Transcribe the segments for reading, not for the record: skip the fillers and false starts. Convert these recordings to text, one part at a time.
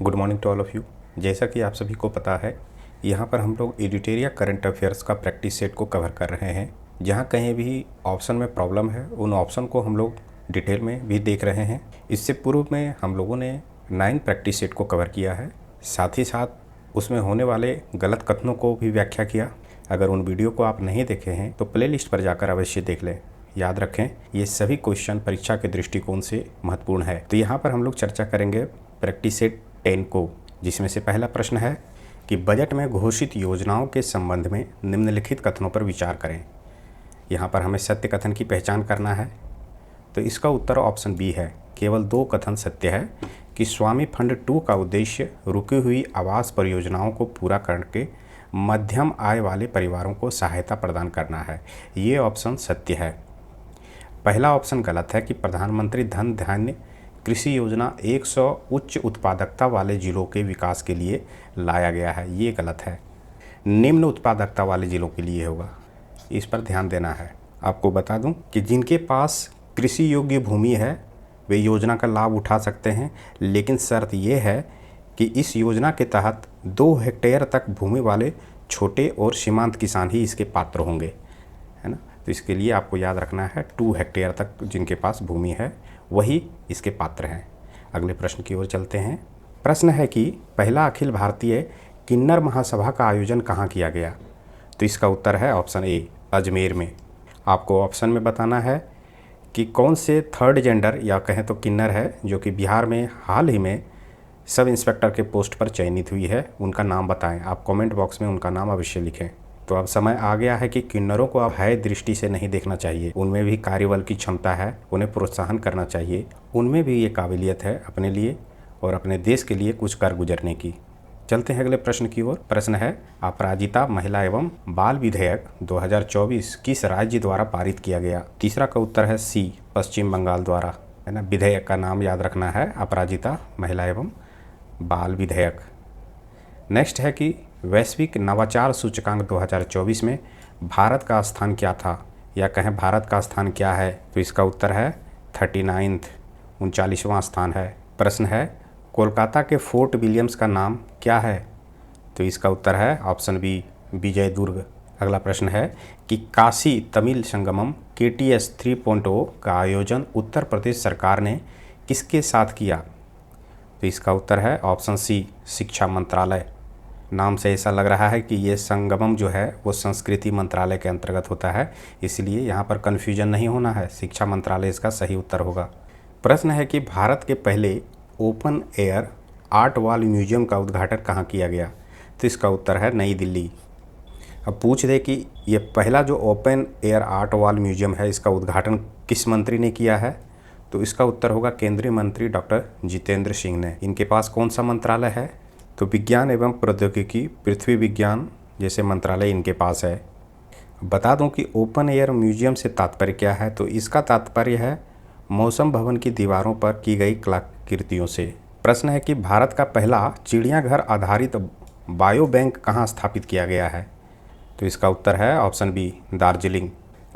Good morning to all of you. जैसा कि आप सभी को पता है, यहाँ पर हम लोग एडिटोरियल करंट अफेयर्स का प्रैक्टिस सेट को कवर कर रहे हैं। जहाँ कहीं भी ऑप्शन में प्रॉब्लम है, उन ऑप्शन को हम लोग डिटेल में भी देख रहे हैं। इससे पूर्व में हम लोगों ने 9 प्रैक्टिस सेट को कवर किया है, साथ ही साथ उसमें होने वाले गलत कथनों को भी व्याख्या किया। अगर उन वीडियो को आप नहीं देखे हैं तो प्लेलिस्ट पर जाकर अवश्य देख लें। याद रखें, ये सभी क्वेश्चन परीक्षा के दृष्टिकोण से महत्वपूर्ण है। तो यहाँ पर हम लोग चर्चा करेंगे प्रैक्टिस सेट 10 को, जिसमें से पहला प्रश्न है कि बजट में घोषित योजनाओं के संबंध में निम्नलिखित कथनों पर विचार करें। यहाँ पर हमें सत्य कथन की पहचान करना है। तो इसका उत्तर ऑप्शन बी है। केवल 2 कथन सत्य है कि स्वामी फंड 2 का उद्देश्य रुकी हुई आवास परियोजनाओं को पूरा करके मध्यम आय वाले परिवारों को सहायता प्रदान करना है। ये ऑप्शन सत्य है। पहला ऑप्शन गलत है कि प्रधानमंत्री धन धान्य कृषि योजना 100 उच्च उत्पादकता वाले जिलों के विकास के लिए लाया गया है। ये गलत है। निम्न उत्पादकता वाले जिलों के लिए होगा, इस पर ध्यान देना है। आपको बता दूं कि जिनके पास कृषि योग्य भूमि है वे योजना का लाभ उठा सकते हैं, लेकिन शर्त ये है कि इस योजना के तहत 2 हेक्टेयर तक भूमि वाले छोटे और सीमांत किसान ही इसके पात्र होंगे, है ना। तो इसके लिए आपको याद रखना है 2 हेक्टेयर तक जिनके पास भूमि है वही इसके पात्र हैं। अगले प्रश्न की ओर चलते हैं। प्रश्न है कि पहला अखिल भारतीय किन्नर महासभा का आयोजन कहाँ किया गया। तो इसका उत्तर है ऑप्शन ए, अजमेर में। आपको ऑप्शन में बताना है कि कौन से थर्ड जेंडर या कहें तो किन्नर है जो कि बिहार में हाल ही में सब इंस्पेक्टर के पोस्ट पर चयनित हुई है, उनका नाम बताएं। आप कमेंट बॉक्स में उनका नाम अवश्य लिखें। तो अब समय आ गया है कि किन्नरों को अब है दृष्टि से नहीं देखना चाहिए। उनमें भी कार्यबल की क्षमता है, उन्हें प्रोत्साहन करना चाहिए। उनमें भी ये काबिलियत है अपने लिए और अपने देश के लिए कुछ कर गुजरने की। चलते हैं अगले प्रश्न की ओर। प्रश्न है अपराजिता महिला एवं बाल विधेयक 2024 किस राज्य द्वारा पारित किया गया। तीसरा का उत्तर है सी, पश्चिम बंगाल द्वारा, है ना। विधेयक का नाम याद रखना है, अपराजिता महिला एवं बाल विधेयक। नेक्स्ट है कि वैश्विक नवाचार सूचकांक 2024 में भारत का स्थान क्या था, या कहें भारत का स्थान क्या है। तो इसका उत्तर है 39वां, 39वां स्थान है। प्रश्न है कोलकाता के फोर्ट विलियम्स का नाम क्या है। तो इसका उत्तर है ऑप्शन बी, विजय दुर्ग। अगला प्रश्न है कि काशी तमिल संगमम KTS 3.0 का आयोजन उत्तर प्रदेश सरकार ने किसके साथ किया। तो इसका उत्तर है ऑप्शन सी, शिक्षा मंत्रालय। नाम से ऐसा लग रहा है कि ये संगमम जो है वो संस्कृति मंत्रालय के अंतर्गत होता है, इसलिए यहाँ पर कन्फ्यूजन नहीं होना है, शिक्षा मंत्रालय इसका सही उत्तर होगा। प्रश्न है कि भारत के पहले open air art wall museum का उद्घाटन कहाँ किया गया। तो इसका उत्तर है नई दिल्ली। अब पूछ दे कि ये पहला जो open air art wall museum है इसका उद्घाटन किस मंत्री ने किया है। तो इसका उत्तर होगा केंद्रीय मंत्री डॉक्टर जितेंद्र सिंह ने। इनके पास कौन सा मंत्रालय है। तो विज्ञान एवं प्रौद्योगिकी, पृथ्वी विज्ञान जैसे मंत्रालय इनके पास है। बता दूं कि ओपन एयर म्यूजियम से तात्पर्य क्या है। तो इसका तात्पर्य है मौसम भवन की दीवारों पर की गई कलाकृतियों से। प्रश्न है कि भारत का पहला चिड़ियाघर आधारित बायो बैंक कहाँ स्थापित किया गया है। तो इसका उत्तर है ऑप्शन बी, दार्जिलिंग।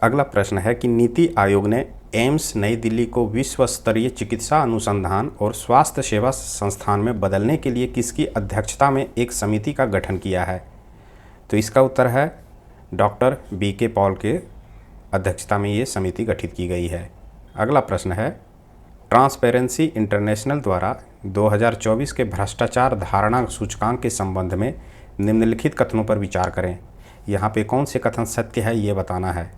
अगला प्रश्न है कि नीति आयोग ने एम्स नई दिल्ली को विश्व स्तरीय चिकित्सा अनुसंधान और स्वास्थ्य सेवा संस्थान में बदलने के लिए किसकी अध्यक्षता में एक समिति का गठन किया है। तो इसका उत्तर है डॉक्टर BK पॉल के अध्यक्षता में ये समिति गठित की गई है। अगला प्रश्न है ट्रांसपेरेंसी इंटरनेशनल द्वारा 2024 के भ्रष्टाचार धारणा सूचकांक के संबंध में निम्नलिखित कथनों पर विचार करें। यहाँ पे कौन से कथन सत्य है ये बताना है।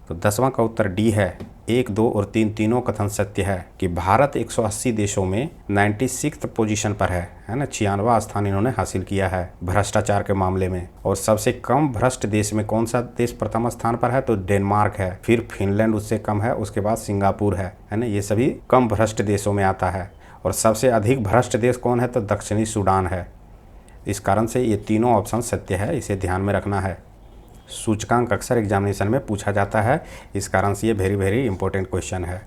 तो 10वां का उत्तर डी है। 1, 2 और 3 तीनों कथन सत्य है कि भारत 180 देशों में 96th पोजीशन पर है ना। 96वां स्थान इन्होंने हासिल किया है भ्रष्टाचार के मामले में। और सबसे कम भ्रष्ट देश में कौन सा देश प्रथम स्थान पर है। तो डेनमार्क है, फिर फिनलैंड उससे कम है, उसके बाद सिंगापुर है ना। ये सभी कम भ्रष्ट देशों में आता है। और सबसे अधिक भ्रष्ट देश कौन है। तो दक्षिणी सूडान है। इस कारण से ये तीनों ऑप्शन सत्य है, इसे ध्यान में रखना है। सूचकांक अक्सर एग्जामिनेशन में पूछा जाता है, इस कारण से ये वेरी इंपॉर्टेंट क्वेश्चन है।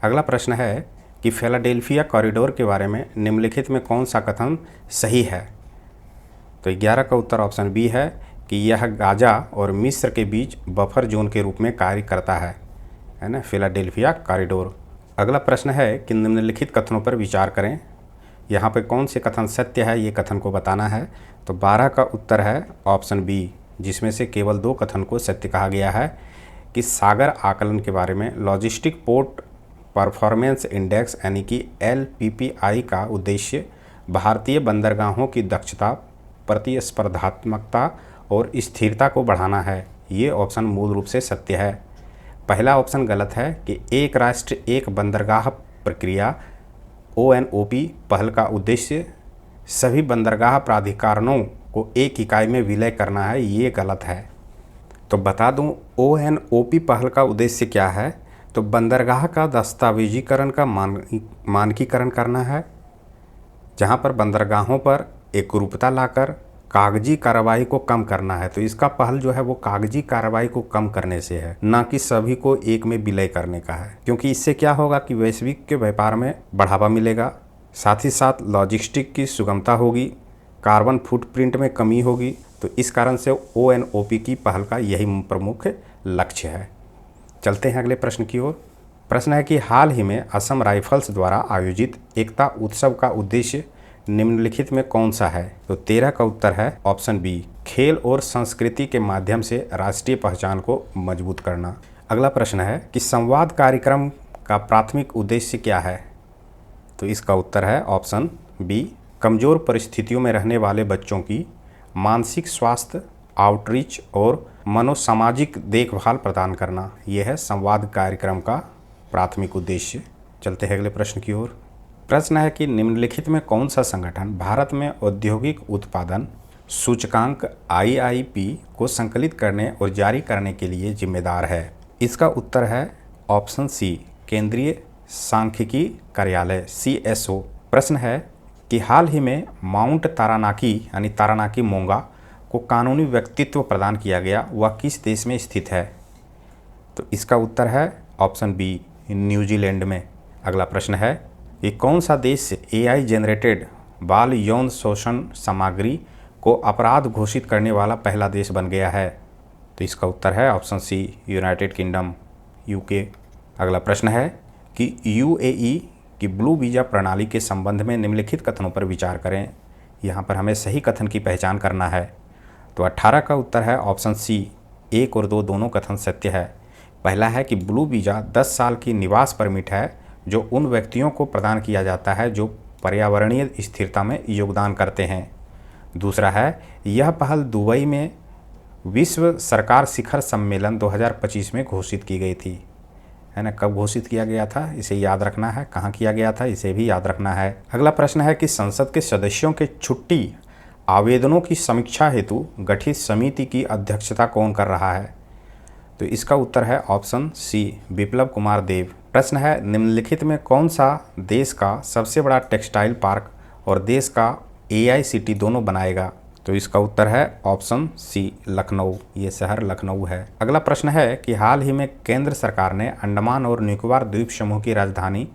अगला प्रश्न है कि फिलाडेल्फिया कॉरिडोर के बारे में निम्नलिखित में कौन सा कथन सही है। तो 11 का उत्तर ऑप्शन बी है कि यह गाजा और मिस्र के बीच बफर जोन के रूप में कार्य करता है ना, फिलाडेल्फिया कॉरिडोर। अगला प्रश्न है कि निम्नलिखित कथनों पर विचार करें। यहाँ पे कौन से कथन सत्य है ये कथन को बताना है। तो 12 का उत्तर है ऑप्शन बी, जिसमें से केवल 2 कथन को सत्य कहा गया है कि सागर आकलन के बारे में लॉजिस्टिक पोर्ट परफॉर्मेंस इंडेक्स यानी कि LPPI का उद्देश्य भारतीय बंदरगाहों की दक्षता, प्रतिस्पर्धात्मकता और स्थिरता को बढ़ाना है। ये ऑप्शन मूल रूप से सत्य है। पहला ऑप्शन गलत है कि एक राष्ट्र एक बंदरगाह प्रक्रिया ONOP पहल का उद्देश्य सभी बंदरगाह प्राधिकरणों को एक इकाई में विलय करना है, ये गलत है। तो बता दूं ONOP पहल का उद्देश्य क्या है। तो बंदरगाह का दस्तावेजीकरण का मानकीकरण करना है, जहां पर बंदरगाहों पर एकरूपता लाकर कागजी कार्रवाई को कम करना है। तो इसका पहल जो है वो कागजी कार्रवाई को कम करने से है, ना कि सभी को एक में विलय करने का है। क्योंकि इससे क्या होगा कि वैश्विक के व्यापार में बढ़ावा मिलेगा, साथ ही साथ लॉजिस्टिक की सुगमता होगी, कार्बन फुटप्रिंट में कमी होगी। तो इस कारण से ONOP की पहल का यही प्रमुख लक्ष्य है। चलते हैं अगले प्रश्न की ओर। प्रश्न है कि हाल ही में असम राइफल्स द्वारा आयोजित एकता उत्सव का उद्देश्य निम्नलिखित में कौन सा है। तो 13 का उत्तर है ऑप्शन बी, खेल और संस्कृति के माध्यम से राष्ट्रीय पहचान को मजबूत करना। अगला प्रश्न है कि संवाद कार्यक्रम का प्राथमिक उद्देश्य क्या है। तो इसका उत्तर है ऑप्शन बी, कमज़ोर परिस्थितियों में रहने वाले बच्चों की मानसिक स्वास्थ्य, आउटरीच और मनोसामाजिक देखभाल प्रदान करना। यह है संवाद कार्यक्रम का प्राथमिक उद्देश्य। चलते हैं अगले प्रश्न की ओर। प्रश्न है कि निम्नलिखित में कौन सा संगठन भारत में औद्योगिक उत्पादन सूचकांक IIP को संकलित करने और जारी करने के लिए जिम्मेदार है। इसका उत्तर है ऑप्शन सी, केंद्रीय सांख्यिकी कार्यालय CSO। प्रश्न है कि हाल ही में माउंट तारानाकी यानी तारानाकी मोंगा को कानूनी व्यक्तित्व प्रदान किया गया, वह किस देश में स्थित है। तो इसका उत्तर है ऑप्शन बी, न्यूजीलैंड में। अगला प्रश्न है कि कौन सा देश AI जनरेटेड बाल यौन शोषण सामग्री को अपराध घोषित करने वाला पहला देश बन गया है। तो इसका उत्तर है option C, United Kingdom UK। अगला प्रश्न है कि UAE की ब्लू वीज़ा प्रणाली के संबंध में निम्नलिखित कथनों पर विचार करें। यहाँ पर हमें सही कथन की पहचान करना है। तो 18 का उत्तर है ऑप्शन सी, 1 और 2 दोनों कथन सत्य है। पहला है कि ब्लू वीज़ा 10 साल की निवास परमिट है जो उन व्यक्तियों को प्रदान किया जाता है जो पर्यावरणीय स्थिरता में योगदान करते हैं। दूसरा है, यह पहल दुबई में विश्व सरकार शिखर सम्मेलन 2025 में घोषित की गई थी, है ना। कब घोषित किया गया था इसे याद रखना है, कहाँ किया गया था इसे भी याद रखना है। अगला प्रश्न है कि संसद के सदस्यों के छुट्टी आवेदनों की समीक्षा हेतु गठित समिति की अध्यक्षता कौन कर रहा है। तो इसका उत्तर है ऑप्शन सी, विप्लव कुमार देव। प्रश्न है निम्नलिखित में कौन सा देश का सबसे बड़ा टेक्सटाइल पार्क और देश का AICT दोनों बनाएगा। तो इसका उत्तर है ऑप्शन सी, लखनऊ। ये शहर लखनऊ है। अगला प्रश्न है कि हाल ही में केंद्र सरकार ने अंडमान और निकोबार द्वीप समूह की राजधानी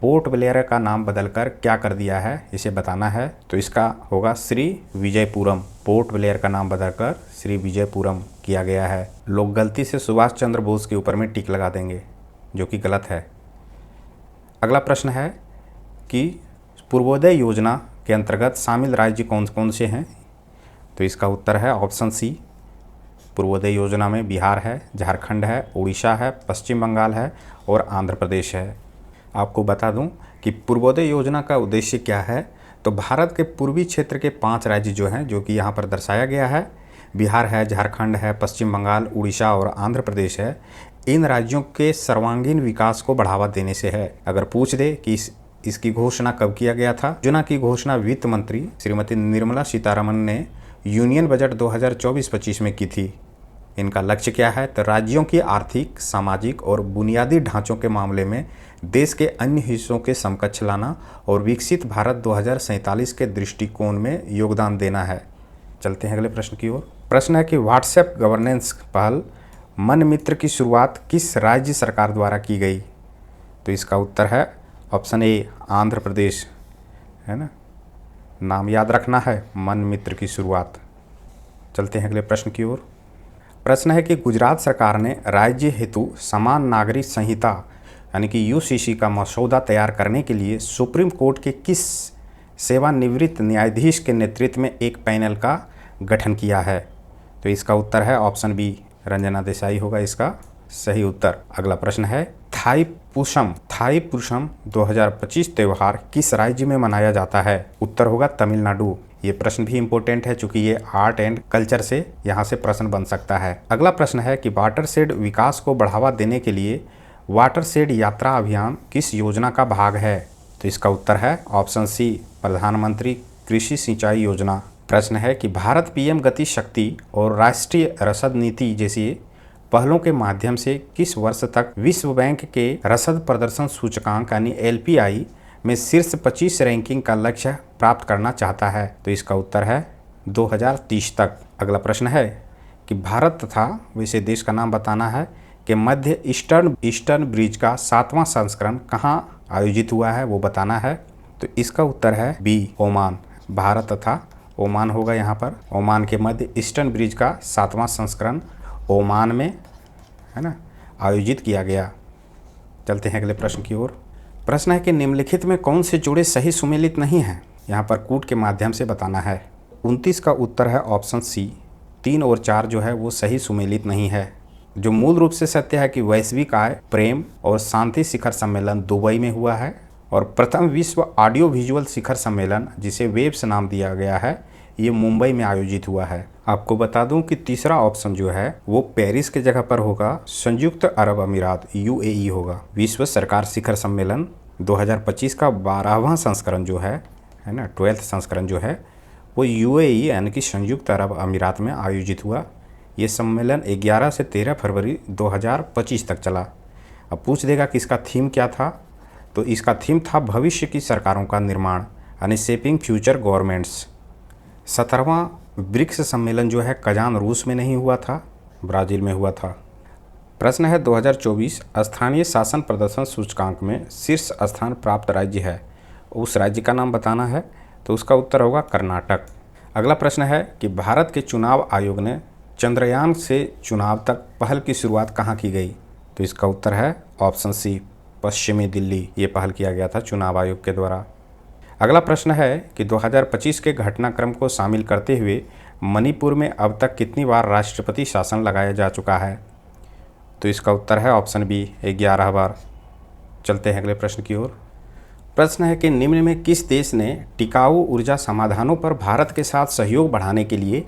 पोर्ट ब्लेयर का नाम बदलकर क्या कर दिया है, इसे बताना है। तो इसका होगा श्री विजयपुरम। पोर्ट ब्लेयर का नाम बदलकर श्री विजयपुरम किया गया है। लोग गलती से सुभाष चंद्र बोस के ऊपर में टिक लगा देंगे, जो कि गलत है। अगला प्रश्न है कि पूर्वोदय योजना के अंतर्गत शामिल राज्य कौन कौन से हैं। तो इसका उत्तर है ऑप्शन सी, पूर्वोदय योजना में बिहार है, झारखंड है, उड़ीसा है, पश्चिम बंगाल है और आंध्र प्रदेश है। आपको बता दूं कि पूर्वोदय योजना का उद्देश्य क्या है। तो भारत के पूर्वी क्षेत्र के 5 राज्य जो हैं, जो कि यहाँ पर दर्शाया गया है, बिहार है, झारखंड है, पश्चिम बंगाल, उड़ीसा और आंध्र प्रदेश है, इन राज्यों के सर्वांगीण विकास को बढ़ावा देने से है। अगर पूछ दे कि इसकी घोषणा कब किया गया था, योजना की घोषणा वित्त मंत्री श्रीमती निर्मला सीतारमण ने यूनियन बजट 2024-25 में की थी। इनका लक्ष्य क्या है। तो राज्यों की आर्थिक, सामाजिक और बुनियादी ढांचों के मामले में देश के अन्य हिस्सों के समकक्ष लाना और विकसित भारत 2047 के दृष्टिकोण में योगदान देना है। चलते हैं अगले प्रश्न की ओर। प्रश्न है कि व्हाट्सएप गवर्नेंस पहल मन मित्र की शुरुआत किस राज्य सरकार द्वारा की गई। तो इसका उत्तर है ऑप्शन ए, आंध्र प्रदेश, है ना। नाम याद रखना है, मन मित्र की शुरुआत। चलते हैं अगले प्रश्न की ओर। प्रश्न है कि गुजरात सरकार ने राज्य हेतु समान नागरिक संहिता यानी कि UCC का मसौदा तैयार करने के लिए सुप्रीम कोर्ट के किस सेवानिवृत्त न्यायाधीश के नेतृत्व में एक पैनल का गठन किया है? तो इसका उत्तर है ऑप्शन बी, रंजना देसाई होगा इसका सही उत्तर। अगला प्रश्न है थाईपुसम 2025 त्यौहार किस राज्य में मनाया जाता है? उत्तर होगा तमिलनाडु। ये प्रश्न भी इम्पोर्टेंट है चूंकि ये आर्ट एंड कल्चर से यहाँ से प्रश्न बन सकता है। अगला प्रश्न है कि वाटरशेड विकास को बढ़ावा देने के लिए वाटरशेड यात्रा अभियान किस योजना का भाग है? तो इसका उत्तर है ऑप्शन सी, प्रधानमंत्री कृषि सिंचाई योजना। प्रश्न है कि भारत पीएम गति शक्ति और राष्ट्रीय रसद नीति जैसी पहलों के माध्यम से किस वर्ष तक विश्व बैंक के रसद प्रदर्शन सूचकांक यानी LPI में शीर्ष 25 रैंकिंग का लक्ष्य प्राप्त करना चाहता है? तो इसका उत्तर है 2030 तक। अगला प्रश्न है कि भारत तथा वैसे देश का नाम बताना है कि मध्य ईस्टर्न ब्रिज का 7वां संस्करण कहाँ आयोजित हुआ है, वो बताना है। तो इसका उत्तर है बी, ओमान। भारत तथा ओमान होगा यहाँ पर। ओमान के मध्य ईस्टर्न ब्रिज का 7वां संस्करण ओमान में है ना आयोजित किया गया। चलते हैं अगले प्रश्न की ओर। प्रश्न है कि निम्नलिखित में कौन से जोड़े सही सुमेलित नहीं हैं? यहाँ पर कूट के माध्यम से बताना है। 29 का उत्तर है ऑप्शन सी, 3 और 4 जो है वो सही सुमेलित नहीं है। जो मूल रूप से सत्य है कि वैश्विक आय, प्रेम और शांति शिखर सम्मेलन दुबई में हुआ है और प्रथम विश्व ऑडियो विजुअल शिखर सम्मेलन जिसे वेब्स नाम दिया गया है ये मुंबई में आयोजित हुआ है। आपको बता दूं कि तीसरा ऑप्शन जो है वो पेरिस के जगह पर होगा, संयुक्त अरब अमीरात UAE होगा। विश्व सरकार शिखर सम्मेलन 2025 का 12वां संस्करण जो है ना 12th संस्करण जो है वो UAE यानी कि संयुक्त अरब अमीरात में आयोजित हुआ। ये सम्मेलन 11 से 13 फरवरी 2025 तक चला। अब पूछ देगा कि इसका थीम क्या था? तो इसका थीम था भविष्य की सरकारों का निर्माण यानी शेपिंग फ्यूचर गवर्नमेंट्स। 17वां ब्रिक्स सम्मेलन जो है कजान रूस में नहीं हुआ था, ब्राज़ील में हुआ था। प्रश्न है 2024 स्थानीय शासन प्रदर्शन सूचकांक में शीर्ष स्थान प्राप्त राज्य है, उस राज्य का नाम बताना है। तो उसका उत्तर होगा कर्नाटक। अगला प्रश्न है कि भारत के चुनाव आयोग ने चंद्रयान से चुनाव तक पहल की शुरुआत कहाँ की गई? तो इसका उत्तर है ऑप्शन सी, पश्चिमी दिल्ली। ये पहल किया गया था चुनाव आयोग के द्वारा। अगला प्रश्न है कि 2025 के घटनाक्रम को शामिल करते हुए मणिपुर में अब तक कितनी बार राष्ट्रपति शासन लगाया जा चुका है? तो इसका उत्तर है ऑप्शन बी, 11 बार। चलते हैं अगले प्रश्न की ओर। प्रश्न है कि निम्न में किस देश ने टिकाऊ ऊर्जा समाधानों पर भारत के साथ सहयोग बढ़ाने के लिए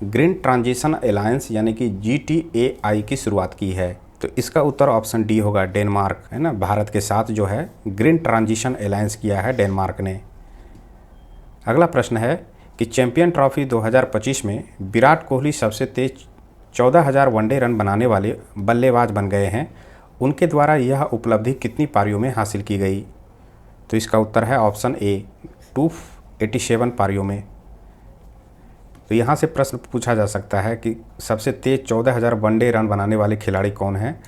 ग्रीन ट्रांजिशन अलायंस यानी कि GTAI की शुरुआत की है? तो इसका उत्तर ऑप्शन डी होगा, डेनमार्क है ना। भारत के साथ जो है ग्रीन ट्रांजिशन अलायंस किया है डेनमार्क ने। अगला प्रश्न है कि चैंपियन ट्रॉफी 2025 में विराट कोहली सबसे तेज 14,000 वनडे रन बनाने वाले बल्लेबाज बन गए हैं। उनके द्वारा यह उपलब्धि कितनी पारियों में हासिल की गई? तो इसका उत्तर है ऑप्शन ए, 287 पारियों में। तो यहाँ से प्रश्न पूछा जा सकता है कि सबसे तेज 14,000 वनडे रन बनाने वाले खिलाड़ी कौन हैं?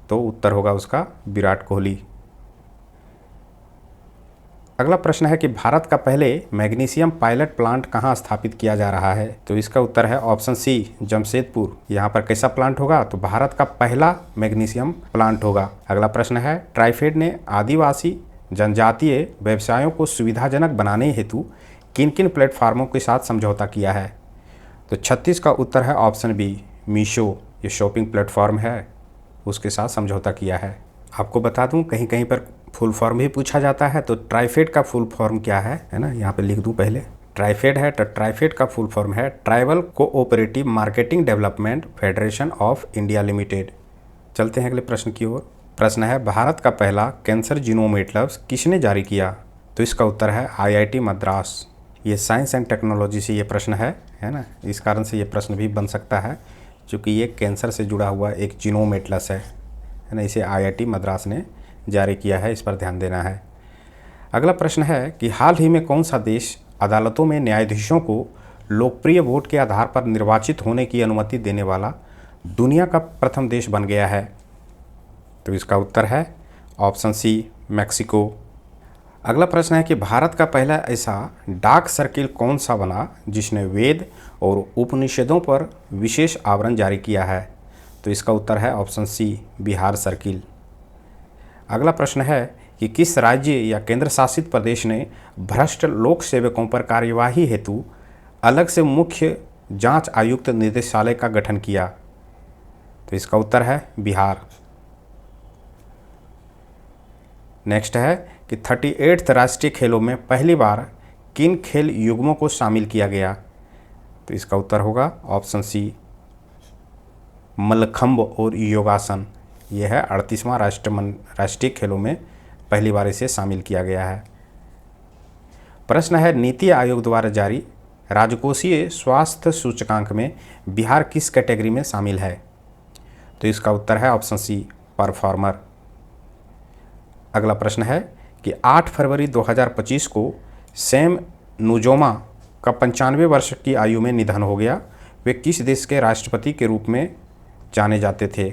तो उत्तर होगा उसका विराट कोहली। अगला प्रश्न है कि भारत का पहले मैग्नीशियम पायलट प्लांट कहाँ स्थापित किया जा रहा है? तो इसका उत्तर है ऑप्शन सी, जमशेदपुर। यहाँ पर कैसा प्लांट होगा? तो भारत का पहला मैग्नीशियम प्लांट होगा। अगला प्रश्न है ट्राइफेड ने आदिवासी जनजातीय व्यवसायों को सुविधाजनक बनाने हेतु किन किन प्लेटफार्मों के साथ समझौता किया है? तो 36 का उत्तर है ऑप्शन बी, मीशो। ये शॉपिंग प्लेटफॉर्म है उसके साथ समझौता किया है। आपको बता दूं कहीं कहीं पर फुल फॉर्म भी पूछा जाता है। तो ट्राइफेड का फुल फॉर्म क्या है ना, यहाँ पे लिख दूं पहले। ट्राइफेड है तो ट्राइफेड का फुल फॉर्म है tribal cooperative marketing development federation of India limited. चलते हैं अगले प्रश्न की ओर। प्रश्न है भारत का पहला कैंसर जीनोम एटलस किसने जारी किया? तो इसका उत्तर है IIT मद्रास। ये साइंस एंड टेक्नोलॉजी से ये प्रश्न है ना, इस कारण से ये प्रश्न भी बन सकता है क्योंकि ये कैंसर से जुड़ा हुआ एक जीनोम एटलस है ना। इसे IIT मद्रास ने जारी किया है, इस पर ध्यान देना है। अगला प्रश्न है कि हाल ही में कौन सा देश अदालतों में न्यायाधीशों को लोकप्रिय वोट के आधार पर निर्वाचित होने की अनुमति देने वाला दुनिया का प्रथम देश बन गया है? तो इसका उत्तर है ऑप्शन सी, मैक्सिको। अगला प्रश्न है कि भारत का पहला ऐसा डाक सर्किल कौन सा बना जिसने वेद और उपनिषदों पर विशेष आवरण जारी किया है? तो इसका उत्तर है ऑप्शन सी, बिहार सर्किल। अगला प्रश्न है कि किस राज्य या केंद्र शासित प्रदेश ने भ्रष्ट लोक सेवकों पर कार्यवाही हेतु अलग से मुख्य जांच आयुक्त निदेशालय का गठन किया? तो इसका उत्तर है बिहार। नेक्स्ट है कि 38वें राष्ट्रीय खेलों में पहली बार किन खेल युग्मों को शामिल किया गया? तो इसका उत्तर होगा ऑप्शन सी, मल्लखंब और योगासन। यह है 38वां राष्ट्रीय खेलों में पहली बार इसे शामिल किया गया है। प्रश्न है, नीति आयोग द्वारा जारी राजकोषीय स्वास्थ्य सूचकांक में बिहार किस कैटेगरी में शामिल है? तो इसका उत्तर है ऑप्शन सी, परफॉर्मर। अगला प्रश्न है कि 8 फरवरी 2025 को सैम नुजोमा का 95 वर्ष की आयु में निधन हो गया। वे किस देश के राष्ट्रपति के रूप में जाने जाते थे?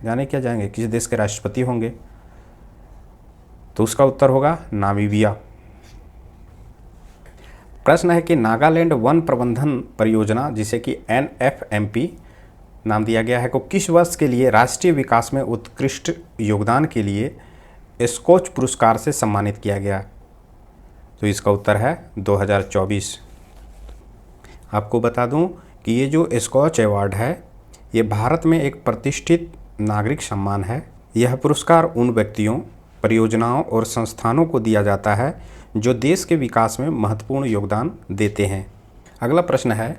जाने क्या जाएंगे, किस देश के राष्ट्रपति होंगे? तो उसका उत्तर होगा नामीबिया। प्रश्न है कि नागालैंड वन प्रबंधन परियोजना, जिसे कि NFMP नाम दिया गया है, को किस वर्ष के लिए राष्ट्रीय विकास में उत्कृष्ट योगदान के लिए स्कॉच पुरस्कार से सम्मानित किया गया? तो इसका उत्तर है 2024। आपको बता दूं कि ये जो स्कॉच अवार्ड है ये भारत में एक प्रतिष्ठित नागरिक सम्मान है। यह पुरस्कार उन व्यक्तियों, परियोजनाओं और संस्थानों को दिया जाता है जो देश के विकास में महत्वपूर्ण योगदान देते हैं। अगला प्रश्न है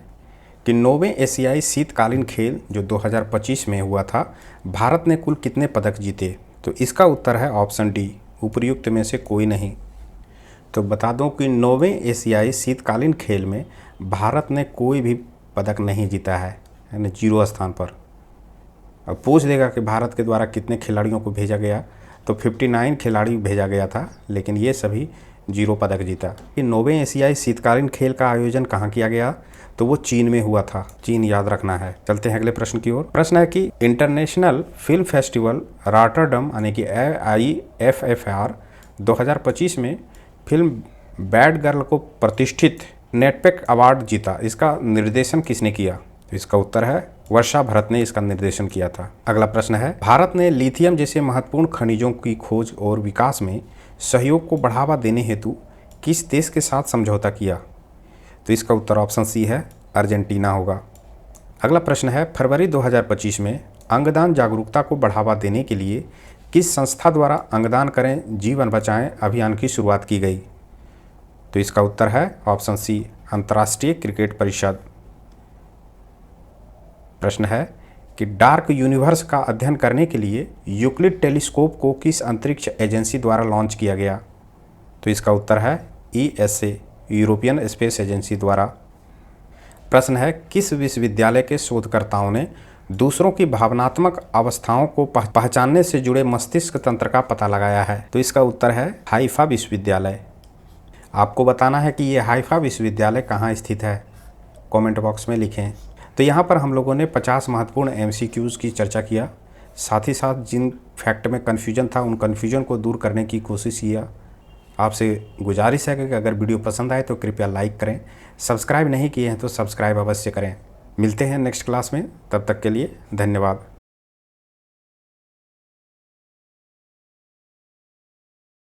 कि 9वें एशियाई शीतकालीन खेल जो 2025 में हुआ था, भारत ने कुल कितने पदक जीते? तो इसका उत्तर है ऑप्शन डी, उपर्युक्त में से कोई नहीं। तो बता दूं कि 9वें एशियाई शीतकालीन खेल में भारत ने कोई भी पदक नहीं जीता है, यानी 0 स्थान पर। अब पूछ देगा कि भारत के द्वारा कितने खिलाड़ियों को भेजा गया, तो 59 खिलाड़ी भेजा गया था, लेकिन ये सभी 0 पदक जीता। कि 9वें एशियाई शीतकालीन खेल का आयोजन कहाँ किया गया? तो वो चीन में हुआ था। चीन याद रखना है। चलते हैं अगले प्रश्न की ओर। प्रश्न है कि इंटरनेशनल फिल्म फेस्टिवल रॉटरडम यानी कि IFFR 2025 में फिल्म बैड गर्ल को प्रतिष्ठित नेटपेक अवार्ड जीता। इसका निर्देशन किसने किया? तो इसका उत्तर है वर्षा भरत ने इसका निर्देशन किया था। अगला प्रश्न है, भारत ने लिथियम जैसे महत्वपूर्ण खनिजों की खोज और विकास में सहयोग को बढ़ावा देने हेतु किस देश के साथ समझौता किया? तो इसका उत्तर ऑप्शन सी है, अर्जेंटीना होगा। अगला प्रश्न है, फरवरी 2025 में अंगदान जागरूकता को बढ़ावा देने के लिए किस संस्था द्वारा अंगदान करें जीवन बचाएं अभियान की शुरुआत की गई? तो इसका उत्तर है ऑप्शन सी, अंतर्राष्ट्रीय क्रिकेट परिषद। प्रश्न है कि डार्क यूनिवर्स का अध्ययन करने के लिए यूक्लिड टेलीस्कोप को किस अंतरिक्ष एजेंसी द्वारा लॉन्च किया गया? तो इसका उत्तर है ESA, यूरोपियन स्पेस एजेंसी द्वारा। प्रश्न है, किस विश्वविद्यालय के शोधकर्ताओं ने दूसरों की भावनात्मक अवस्थाओं को पहचानने से जुड़े मस्तिष्क तंत्र का पता लगाया है? तो इसका उत्तर है हाइफा विश्वविद्यालय। आपको बताना है कि ये हाइफा विश्वविद्यालय कहाँ स्थित है, कमेंट बॉक्स में लिखें। तो यहाँ पर हम लोगों ने 50 महत्वपूर्ण MCQs की चर्चा किया, साथ ही साथ जिन फैक्ट में कन्फ्यूजन था उन कन्फ्यूजन को दूर करने की कोशिश किया। आपसे गुजारिश है कि अगर वीडियो पसंद आए तो कृपया लाइक करें, सब्सक्राइब नहीं किए हैं तो सब्सक्राइब अवश्य करें। मिलते हैं नेक्स्ट क्लास में, तब तक के लिए धन्यवाद।